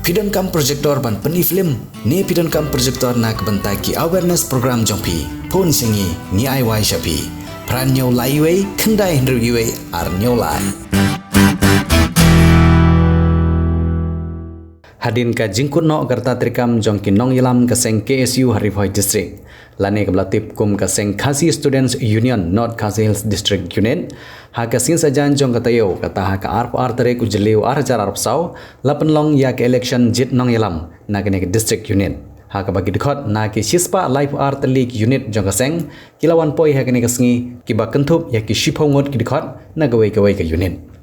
Pidon kam projector ban peni film ne pidon kam projector nak bentai ki awareness program jompi pun singi ni ai wai shapi pran nyau lai wei kendai hendru wei ar nyau lai hadin ka jingkut no garta trikam jongki nong ilam ka seng KSU Haribhoi district lane ka blatip kum ka seng Khasi Students Union North Khasi Hills District Unit ha ka sin sajan jong ka tayo kata ha ka ar tare ku jeliu ar jar arp sau lapan long ya ka election jit nong ilam na ka ne district unit ha ka bagi dekhot na ki sispa live art league unit jong ka seng kilawan poi ha ka ne ka sngi ki ba kentup ya ki shiphongot ki dekhot na gawai ka unit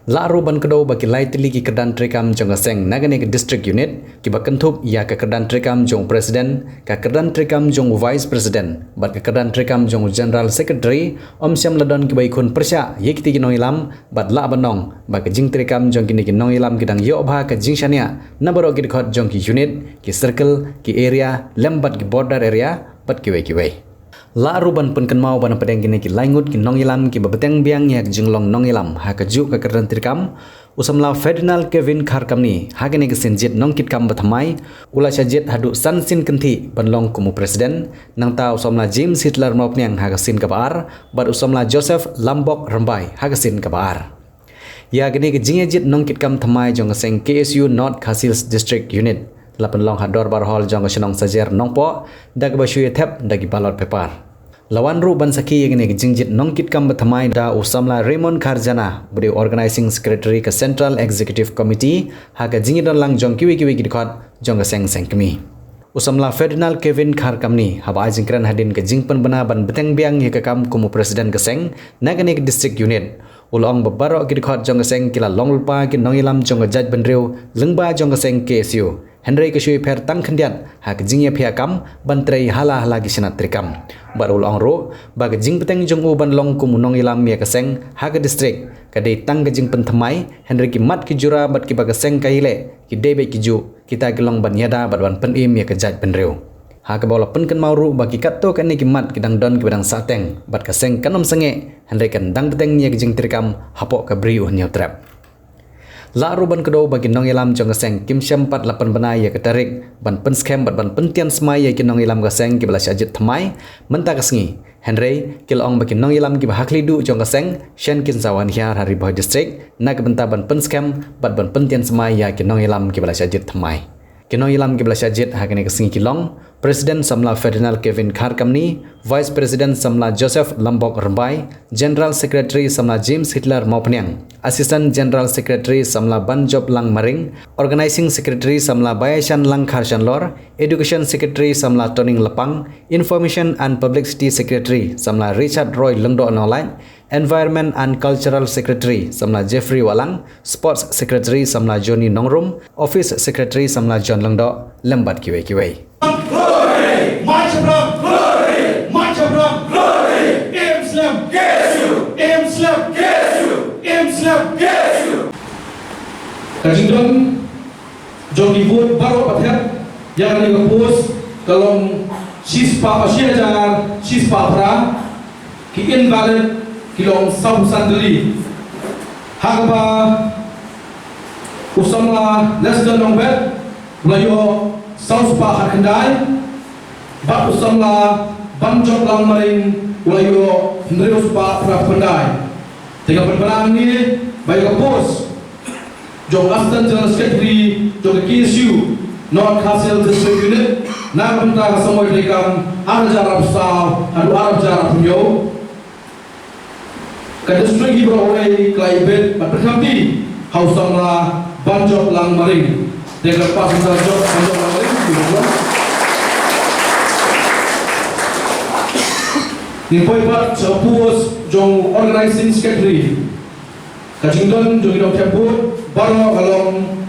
la ruban kedo bagi lai tili ki kedan trekam jong seng nagane ke district unit ki bakentup ya ke kedan trekam jong president ka kedan trekam jong vice president bat ke kedan trekam jong general secretary om syam ladon ki bai khun persya ye ki nong ilam bat la banong ba ke jing trekam jong ki nong ilam ki dang yo bha ke jing shania na baro ki khot jong ki unit ki circle ki area lembat ki border area bat ki wei la ruban pun kan mau bana pedeng gini ki laingut ki nong ilam ki babeteng biang yak jinglong nong ilam ha ka ju ka keran tirkam usamla Ferdinand Kevin Kharkamni ha gini ki sinjit nong kit kam bathamai ula sajit hadu sansin kenti banlong kumu president nang ta usamla James Hitler mopnyang ha ka sin ka bar bat usamla Joseph Lambok Rambai ha ka sin ka bar ya gini ki jingjit nong kit kam thamai jong seng KSU North Khasi Hills District Unit lapan long hador bar hall jong senong sajer nongpo dag bashuye thep dagi balot paper lawan ru ban saki yegene jingjit nongkit kam bathamai da usamla Raymond Kharjana budi organizing secretary ka Central Executive Committee ha ka jingidon lang jong kiwi dikhot jong seng kemi usamla Ferdinand Kevin Kharkamni haba jingkran hadin ka jingpan bana ban beteng biang ye ka kam kumu president ka seng nagane district unit ulong babaro ki dikhot jong seng kila longlpa ki nongilam jong jaj benreu lengba jong seng KSU Henry kesui per tang kendian hak jingya pihak kam bantrei hala gi senat trikam barul ong ro bag jing peteng jong u ban long ku munong ilam ya keseng hak district kadai tang jing pentemai Henry ki mat ki jura bat ki bag seng kahile ki debe ki ju kita gelong ban yada bat ban pen im ya kejaj benreu hak bola pen kan mauru bagi katto kan ni ki mat ki dang don ki badang sateng bat keseng kanom senge Henry kan dang peteng ya jing trikam hapok ka briu nyau trap la ruban kedo bagi nong ilam jong seng kim syam 48 benai ya ketarik ban pen scam ban pentian smai ya ki nong ilam ga seng ki belas ajit thamai menta kasngi Henry kil ong bagi nong ilam ki bahakli du jong seng shen kin sawan hiar Haribhoi district nak benta ban pen scam ban pentian smai ya ki nong ilam ki belas ajit thamai ki nong ilam ki belas ajit hakane kasngi kilong President Samla Ferdinand Kevin Kharkamni, Vice President Samla Joseph Lambok Rambai, General Secretary Samla James Hitler Mopnyang, Assistant General Secretary Samla Banjob Lang Maring, Organizing Secretary Samla Bayashan Lang Kharshanlor, Education Secretary Samla Toning Lepang, Information and Publicity Secretary Samla Richard Roy Lengdo Nolai, Environment and Cultural Secretary Samla Jeffrey Walang, Sports Secretary Samla Johnny Nongrum, Office Secretary Samla John Lengdo, Lembat Kiwei. March from glory, march from glory. Islam KSU, Islam KSU, Islam KSU. Kajingdon Jogi Wood baru pathet yang digepus kalong sispa pasyajar sispa pra ki invalid kilong sausan deli hagba usamla lesdan longbet layo sauspa hakandai Bak usamla Banjob Lang Maring ulayo Hendrius Pak Prapendai tiga perbarang ni baik kapus jong Assistant General Secretary jong KSU North Khasi Hills District Unit nak bentang semua mereka Arab Saw adu Arab Jarab Myo ke district Ibrahim Klaibet berkampi hausamla Banjob Lang Maring tiga pas Banjob Lang Maring Nipoi bat sepus jong organizing secretary kajingdon jong idong tebut baro kalong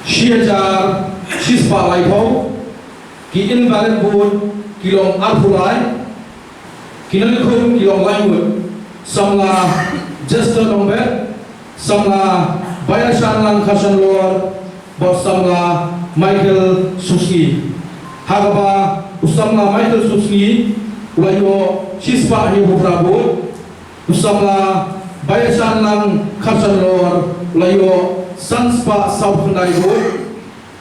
shiajar sispa laipau ki invalid board kilong arpulai kinalikum kilong laingut samla jester nombet samla bayashan lang khasan lor bot samla Michael Suski hagaba usamla Michael Suski ulayo sispa ni Prabhu usamla bayasan lang khasan lor ulayo Sanspa South Kendai Wood,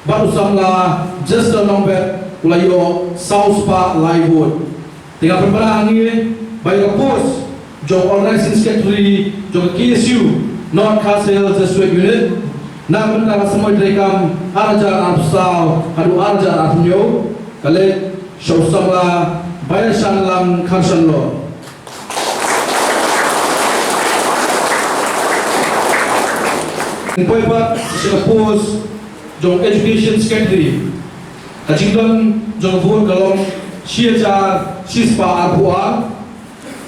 Batu Samla Jester Nombet Ulayo South Spa Lai Wood. Tinggal perbedaan ini baik pos jong organizing secretary jong KSU North Castle District Unit. Nak mentara semua direkam arja absal hadu arja abnyo kale show samla bayar shanlam kansan lo. Poibat Singapore jong education secretary kajingdon jong board kalong siajar sispa abuar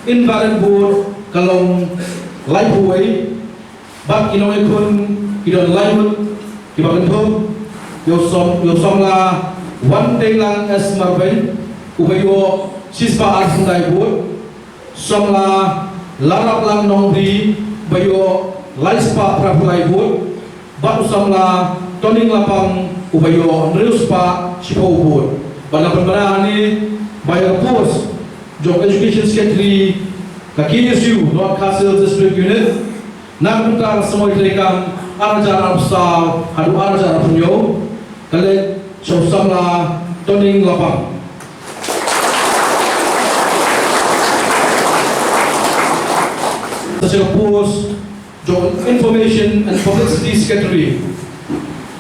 invalid board kalong lifeway bak inong ikun idon laimut ibagan ho yo som la one day lang as marben ubayo sispa arfundai board som la larap lang nongri bayo laispa prapulai board bak usam la toning lapang ubayo nriuspa sipo board pada pembenahan ini bayar pos jong education secretary KSU North Castle District Unit nak putar semua direkam arja absal hadu arja punyo kale sosam la toning lapang Singapore jong information and publicity secretary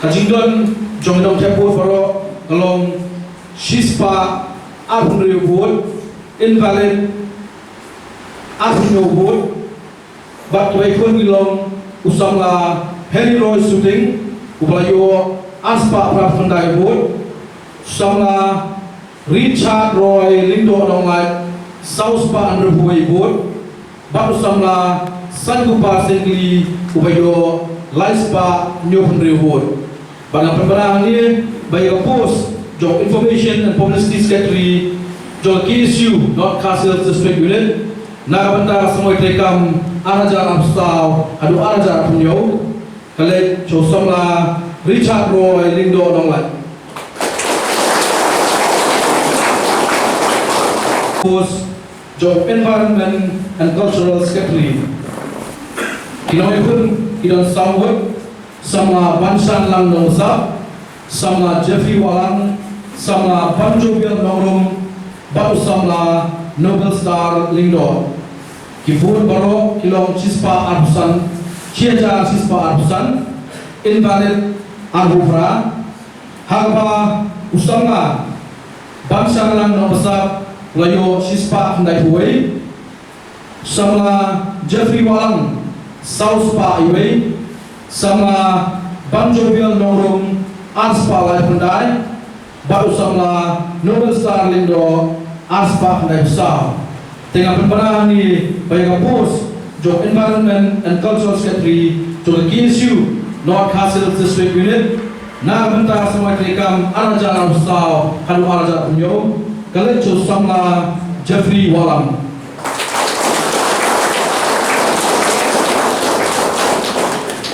kajingdon jong dong chapur faro kalong shispa abunyo board invalid abunyo board bak tuai kun ilong usam la Henry Roy shooting upalayo aspa prafundai board usam la Richard Roy lindo dong lai South Spa underway board bak usam la Sangupa Sengli upayo Laispa Nyopundri board bang pembenahan ini bayi pos jong information and publicity secretary jong KSU North Castle District Unit nak bentar semua direkam arja absal hadu arja punyo kale chosam la Richard Roy lindo dong lai pos jong environment and cultural secretary kinoi pun kidon sambut sama Bansan Lang Nongsa sama Jeffrey Walang sama Banjobiel Nongrum batu sama Nobel Star Lingdo kibur baro kilong sispa arbusan ciajar sispa arbusan invalid arbufra hagba usama Bansan Lang Nongsa layo sispa handai huwei sama Jeffrey Walang South Spa Iway sama Banjobiel Nongrum Arspa Lai Pendai baru sama Nobel Star Lindo Arspa Pendai Besar tengah pembenahan ini baik pos jong environment and cultural secretary jong KSU North Castle District Unit nak bentar semua direkam arja besar halu arja punyo kalian sama Jeffrey Walang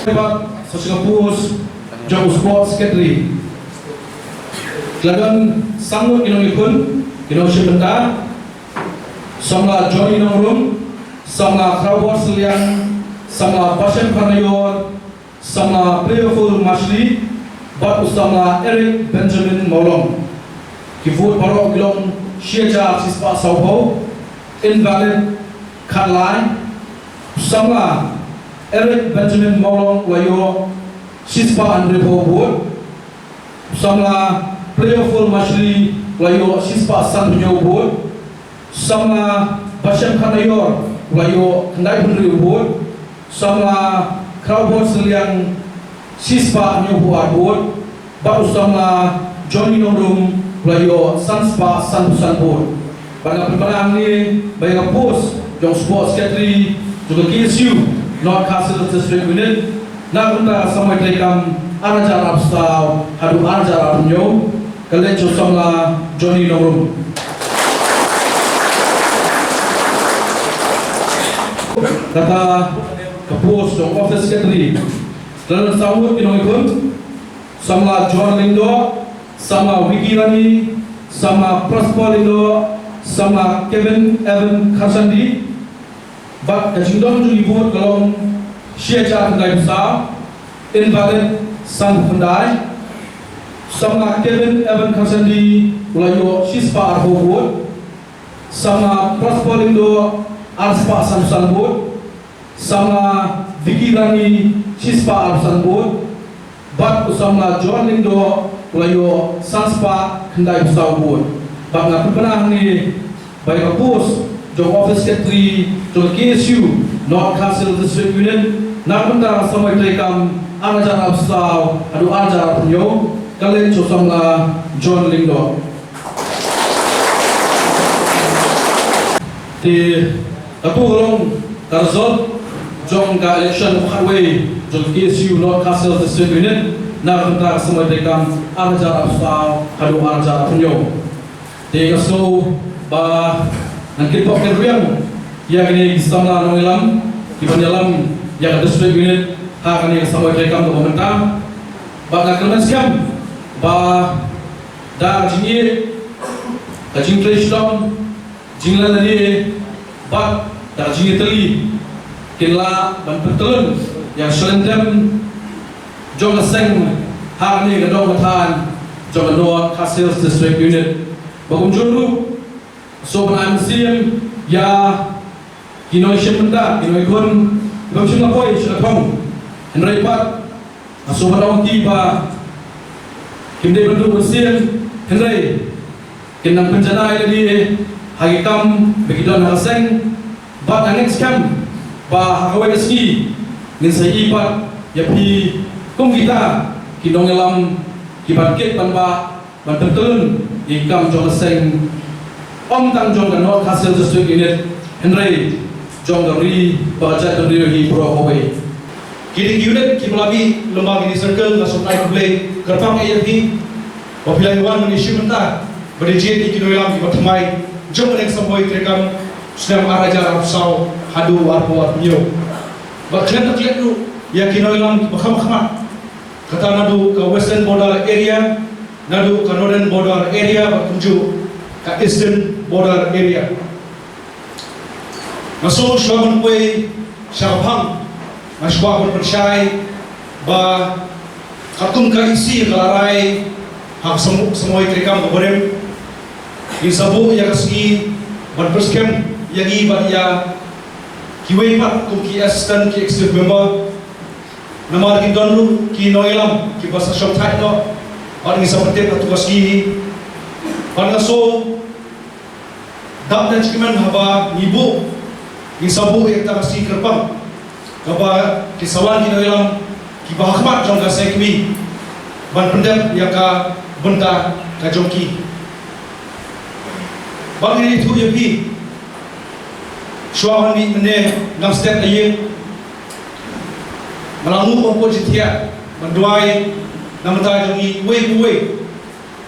Singapore jong sports secretary keladan sangut inong ikun inong sebentar sama Johnny Nongrum sama Krawat Seliang sama Pasien Panayor sama Playful Masli bat sama Eric Benjamin Molong kifut parok kilong sieja sispa sauho invalid Kadlai sama Eric Benjamin Molong layo sispa Andrepo board sama Playful Masli layo sispa Sanpunyo board sama Pasien Panayor layo Kendai Pendiri board sama Krawat Seliang sispa Nyobuat board baru sama Johnny Nongrum layo Sanspa Sanpusan board pada pembenahan ini baik pos jong sports secretary juga KSU North Castle District Unit nak bentar sama direkam arja absal hadu arja punyo kalian sama Johnny Nongrum kata kepos jong office secretary dan sambut inong ikun sama John Lindo sama Vicky Rani sama Prosper Lindo sama Kevin Evan Khasandi bak kajingdong ju ibu kalong sieja kendai besar invalid San Fundai, sama Kevin Evan Kasandi ulayo Shispa Arhobot, sama Prospolindo Arspa Samsanbot, sama Vicky Rani Shispa Arsanbot, bat usama John Lindo ulayo Sanspa Kendai Usawbot. Bak na pernah ni baik kapus jong office secretary jong KSU North Council District Union nak bentar sama terekam ajar absaw adu ajar punyo kalian cosong la John Lindo di katu golong karzol jong ka election highway jong KSU North Council District Union nak bentar sama terekam ajar absaw adu ajar punyo di kaso ba nangkit pok kerjaan ya kini sama nongilam di dalam yang district unit hak ini sama rekam pemerintah ba nak siam ba da jingi kajing treasure jingla tadi ba da jingi teli kila ban pertelun yang selendam jong seng hak ini kedong batan jong North Council District Unit bagum juru so ban siam ya kinoi shemenda kinoi kon bagum ngapoi shatong henry pat so ban tiba kimde bendu siam henry kinang penjana ini hagikam begidon haseng bat next camp ba hawai ski min sai pat ya pi kum kita kinong elam kibat ban ban tentelun ikam jong seng om tang jong ka North Council District Unit Henry jong dari baca dari hi pro away kini unit kimlabi lembaga ini circle na supply play kerpang AFP apabila wan isu mentah berjeti kini dalam bertemai jong yang sampai terekam sedang araja absau hadu arpo arpio baklan tak tu ya kini dalam bakam kata nadu ke western border area nadu ke northern border area bertuju ke eastern border area. Masuk syawabun kue syawabhang masyawabun persyai ba katung ka isi kalarai hak semua terekam keborem isabu ya kasih berperskem yagi ya kiwe pak ki assistant ki executive member nama lagi donlu ki noilam ki bahasa syamtai no orang ini seperti petugas ki orang so dap dan cikiman haba ibu ki sabu yang tak kasih kerpang haba ki sawan ki noilam ki bahakmat jong ka sekmi ban pendem ya ka benta ka jongki bang ini tu ya pi syuahan ni mene ngam step aye melamu opositia menduai nama tahu ni way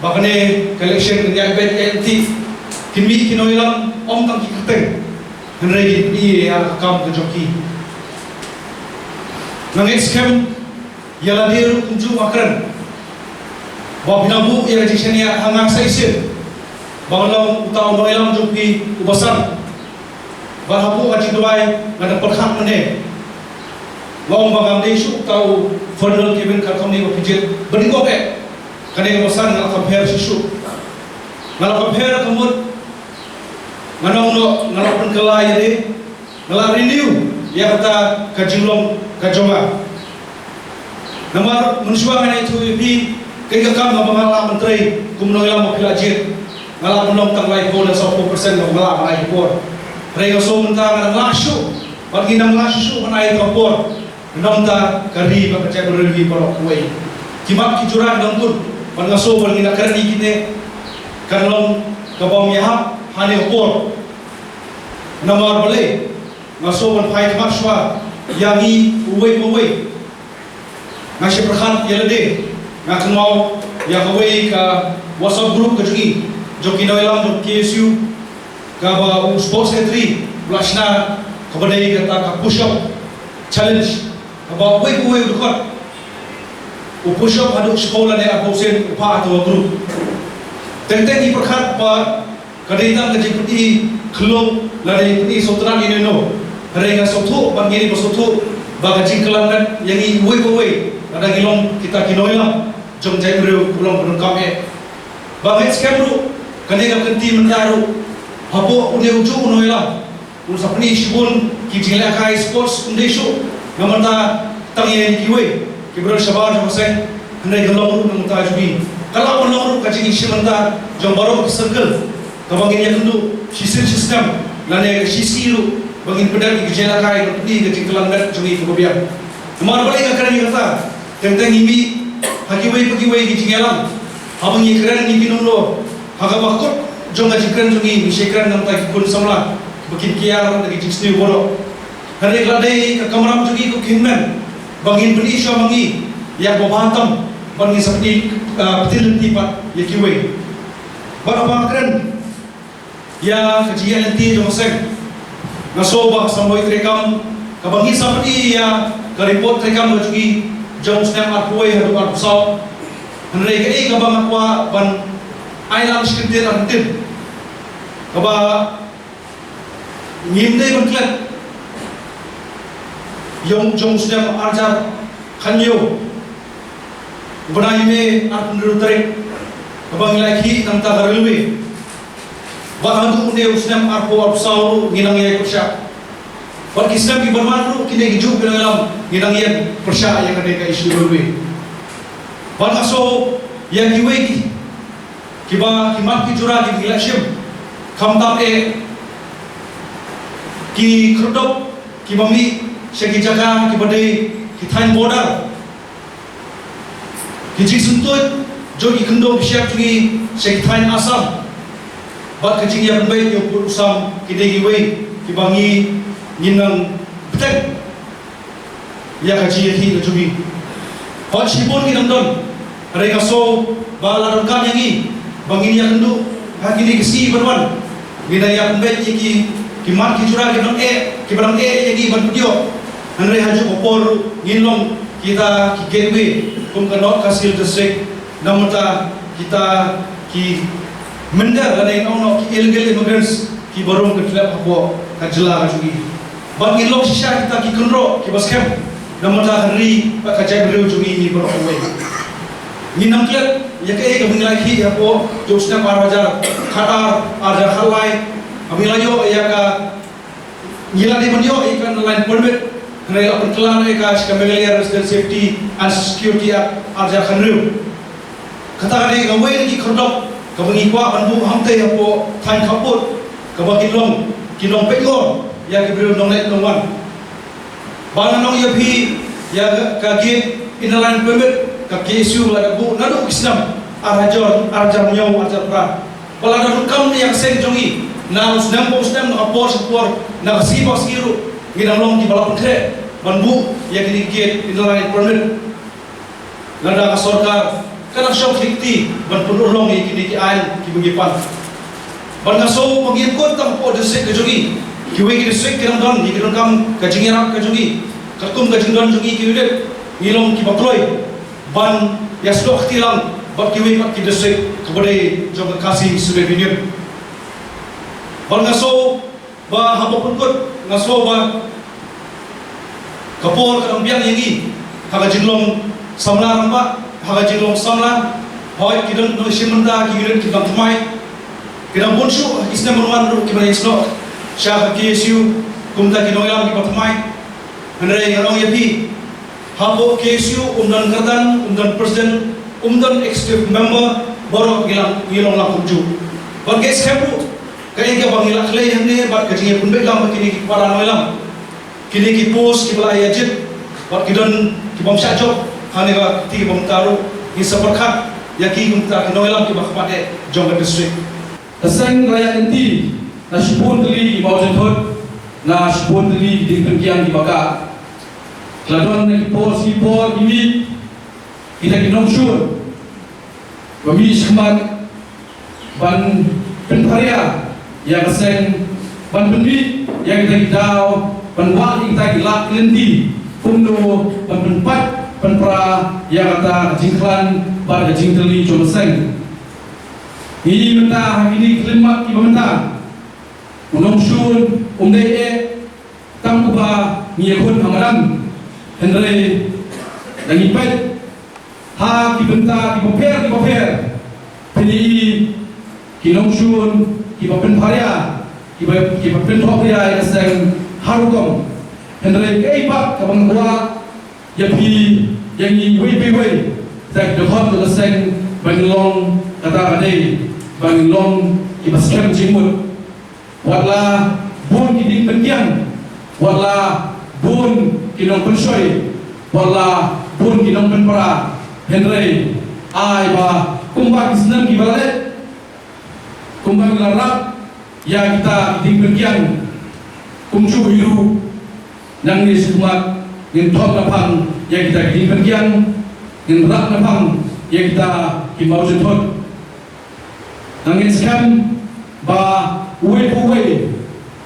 bakane collection yang BNT kimi kinoilam om tang kiteng henry ni ya kam ke joki nangis scam yala dia kunju makran bawa binabu ya jisenia hangang saisin bawa utau noilam joki ubasan bahabu aji duai ngada perkhak mene Wong bagam desu tau federal Kevin Kartoni opijit berdiko ke kane bosan ngal compare sisu ngal compare kamut manong no ngal pun kelai de ngal renew ya kata kajulong kajonga namar mensuang ngane itu bi ke kam ngala menteri kumno ilam pilajit ngala menong tanglai ko na 10% ngala mai ko rega so mentang ngalasu bagi nang lasu manai kapor namta kari baca berlebih parok kue kimak kicuran dampun pangaso bergina kerani kine karlong kabam yahap hane opor namar bale ngaso ban phai maswa yangi uwe masih perkhan yelede nak mau ya kawe ka WhatsApp group kejui joki noilam jok KSU ka ba sports secretary lashna kabadai kata ka push up challenge about way dekat push up haduk sekolah ni apa usen upah atau group tentang di perkat pa kadaitan ke jepati klub lari peti sotran ini no hari nga sotu bangini basotu baga jingkelan yang i way ada gilong kita kinoilam jom jai beriu ulang penungkam bangai scam ru kanega kenti mendaru hapo ude uju unoilam usapni shibun kijila kai sports undesho namanta tangye kiwe kibro shabar jose handai galong ru namanta jubi kalau galong ru kajing shimanta jom baro circle kabangin ya kendu sisir system lane sisiru bangin pedang kijila kai ni kajing kelangat jubi kebiak Kemar balik ke kerana kata, tentang ini pagiwai di alam, abang ini kerana ini nuno, agak bakut, jom aja kerana jungi, misi kerana nampak ikut samla, bikin kiar dari jenis bodoh. Hari keladai ke kamar jungi ke kehimnan, bangin beli isya bangi, yang bahantam, bangin seperti betul tipat, ya kiwai. Barang kerana, ya kejian nanti jom seng, nasoba sampai terekam, kabangin seperti ya report rekam lagi jauh senang arpuai hadu arpusau henry ke kabang akwa ban ailang sekentir antin kaba ngimde berklat yang jauh senang arjar kanyo benai me arpundu tarik kabang lagi nang tagarulwe bahadu ne senang arpusau nginang ye kusya Bagi Islam di bermakna kini hidup dalam ginang yang percaya kepada isu berwe. Bagi so yang kiwe kiba kimat kijura di election kamtam ki kerdop kibami segi jaga kibade kitain border kijik suntut jogi kendo siap juga segi tain asam. Bagi kecing yang baik yang usam kini kiwe kibangi Ginang betul, ya kaji yang juga. Kalau sibun ginang don, mereka so baladon kan yang ini, bangin yang kendu, hak ini kesi berwan, ginang yang baik yang kimat kijura ginang kibarang yang ini bantudio, henry haju opor ginong kita gateway, kumkanot kasil district, namata kita ki mendar ada yang ono illegal immigrants ki barong ketelap apa kajela juga. Bagi lok sisa kita ki kenro ki baskem namata hari pak kajai beriu jungi ni berok away ni namklet ya ke kami lagi ya po josna parajar khatar ada halai kami layo ya ka ngila di menyo ikan line permit kena perkelan ka skameliar resident safety and security ada khanru kata kali ngawai ni kerdok kami kwa bandu hamte ya po thain kaput kabaki long kilong pekor ya kibru nonglet nongwan bana nong ya phi ya kage inalan permit ka KSU la bu nadu Islam arajor nyau arjar pra bala nadu kam yang seng jongi na usnam apor support na sipa siru ginalong di bala pentre banbu ya kini inalan permit nada ka sarkar kana syok hikti ban punulong kini ki ain ki bugipan ban ngaso pagikot tang po desek ke jongi kiwe ki district kirang don di kirang kam kajing erak kajungi katum kajing don jungi kiwe ngilong ki bakloy ban yaslo khtilang bak kiwe pak ki district kabade jong kasih sudah union ban ngaso ba habo punkut ngaso ba kapor kadang biang yangi haga jinglong samla ramba haga jinglong samla hoy kidang no shimanda ki giren ki bangmai kidang bonshu isna monwan ru ki bani isno Syah KSU kumta kinoilam di Patamai henry ngarong yapi habo KSU umdan kardan umdan presiden umdan executive member boro gilong lang kumju bagi skepru kaya ka bangila klay hande bat kajing pun belam kini para noilam kini ki post ki bala yajit bat kidon ki bom syajok hane ka ti bom taru ki saperkhat yaki kumta kinoilam ki bakpade jong district Aseng rakyat nanti na sipun tali mau jenthot na sipun tali di tengkian di baka keladon na kipos ini kita kinong syur kami semat ban penparia yang aseng ban penbi yang kita dau ban wak kita gilak lendi pundo ban penpat penpra yang kata jingklan pada jingteli cuma seng ini mentah ini kelimat ibu mentah unong syun umdee tang kuba ngiyakun hamalam henry dan ipet ha ki benta ki paper PDI ki nongshun ki papen paria ki papen thokria yang harukom hendrai ke ipak kabang gua ya pi yang ni wei tak dohot to seng banglong kata ade banglong ki baskem jimut wala bun ki ding penkian wala bun ki nong pensoi wala bun ki nong penpara hendrai ai ba kumba kisnam ki balik kumba larap ya kita ding penkian kumcu biru nang ni sumat ngin thom lapang ya kita ding penkian ngin rak lapang ya kita ki mau jenthot nangin skam ba uwe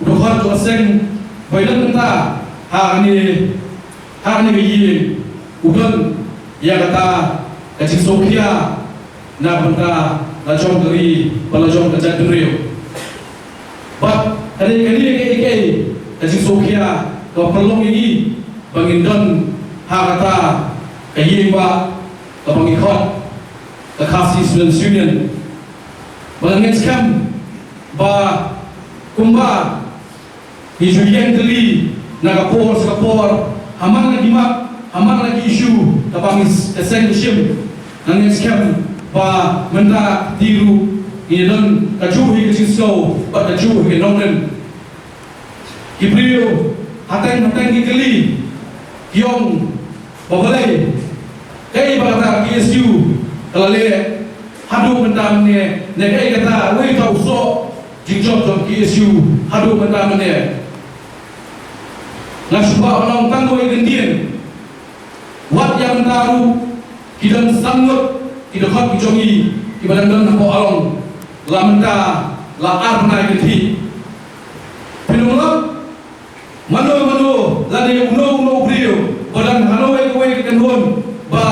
dohar to seng bailan ta ha ni yi udan ya kata kacing Sofia na benda la jom dari bala jom kerja deriu bat kali ke kacing Sofia ko perlong ini bangin don ha kata kayi ba ko bangikot ka khasi students union bangin skam ba kumba hijuyang deli nakapor hamang lagi mak hamang lagi isu tapangis eseng sim nangin skam ba menta tiru idon kaju hi kiso ba kaju hi nongren kibrio hateng ki keli yong bobalai kai ba ta KSU kalale hadu mentam ne kai kata wei tau so jingjong jong KSU hadu mentam ne nasuba onong tanggo igendien wat yang taru kidan sangut kidokot kijongi kibadan dan nampo along la menta la arna genti pinulak mano la de uno brio badan hanoe kowe kenhon ba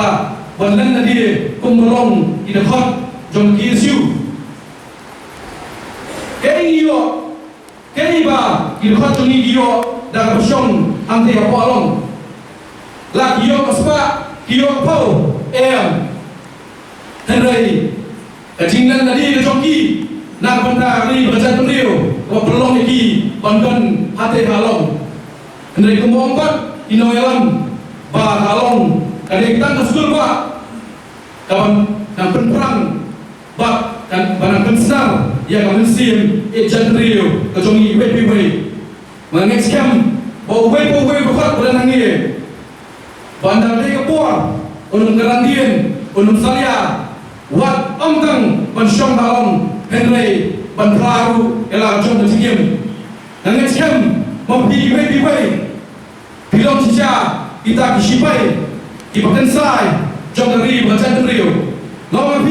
badan nadi kumrong kidokot jong KSU kei ba kidokot jongi iyo dan bersong ante apa along la kiyo kaspa kiyo pau henry kajingnan tadi ke joki nak benda ni berjaya beliau ko perlong iki bandon hate halong henry kumompat inoyalam ba halong kade kita kesul ba kawan yang perang ba dan barang besar yang mensim ejandrio ke jongi wepi mengenai skam bawa bukan bulan ini bandar di Kepua unum Kerandien unum Salia wat omkang pensyong halong Henry Banpelaru elah jom terjengim mengenai skam mempi bilong cica kita kisipai kipakensai jom dari baca teriu lawan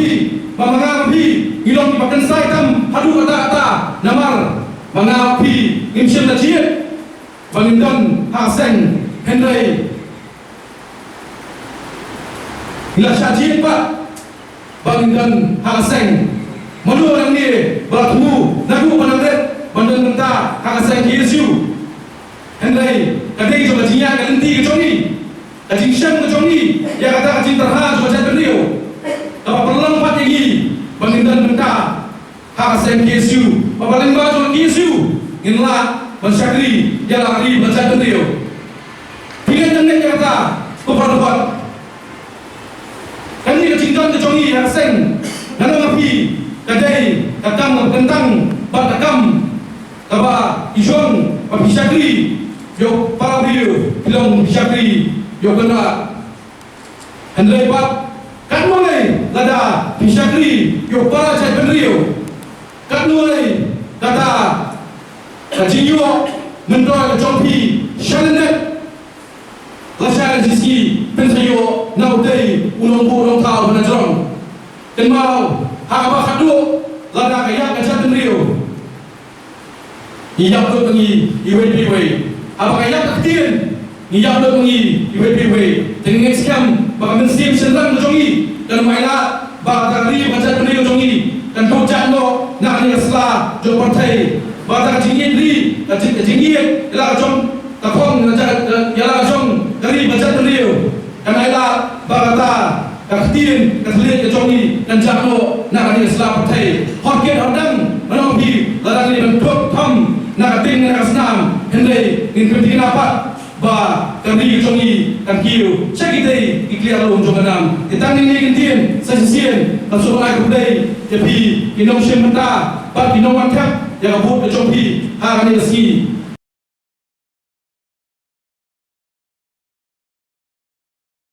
mampi ilong kipakensai tam hadu kata namar mengapi imsyam tajir Bangindon Haseng Henry ila syajid pak Bangindon Haseng manu orang ni beratu nagu panangret bandon tenta Haseng KSU Henry kadai coba jinya ganti ke jongi kajing syam ke jongi ya kata kajing terha coba jat beliau apa perlang pat lagi Bangindon tenta Haseng KSU paling baju KSU inlah Mensyakri dia lari baca beliau. Pilih jeneng kata kepada kami kecintaan kejongi Haseng nana ngapi kadai kakam tentang batakam kaba ijong Mensyakri yo para beliau bilang Mensyakri yo kena Henry Bat kan mulai lada Mensyakri yo para cai beliau kan mulai kata Kajinyo mendoa kejompi shalenet lasar jiski pensayo naudei unong tau benajong kenmau haba khadu lada kaya kacat rio niyap do pengi iwe haba kaya kaktin niyap do pengi iwe dengan skam baka mensim senang jongi dan maila baka ri kacat rio jongi dan tojan do nak ni asla jo partai bata jingin ri jingin ila jom takong ya la jom dari baca rio karena ila ketin ketelit kecongi dan jatuh nak ini selap petai hokian hodang menompi ladang ini bentuk tham nak ting nak senam hendai ingin apa ba kami kecongi kan kiu cekitei ikliar lom jonganam ditang ini intien sesien masuk lagi budai jadi inong sementa ba inong antap yang abut kecongi hari ini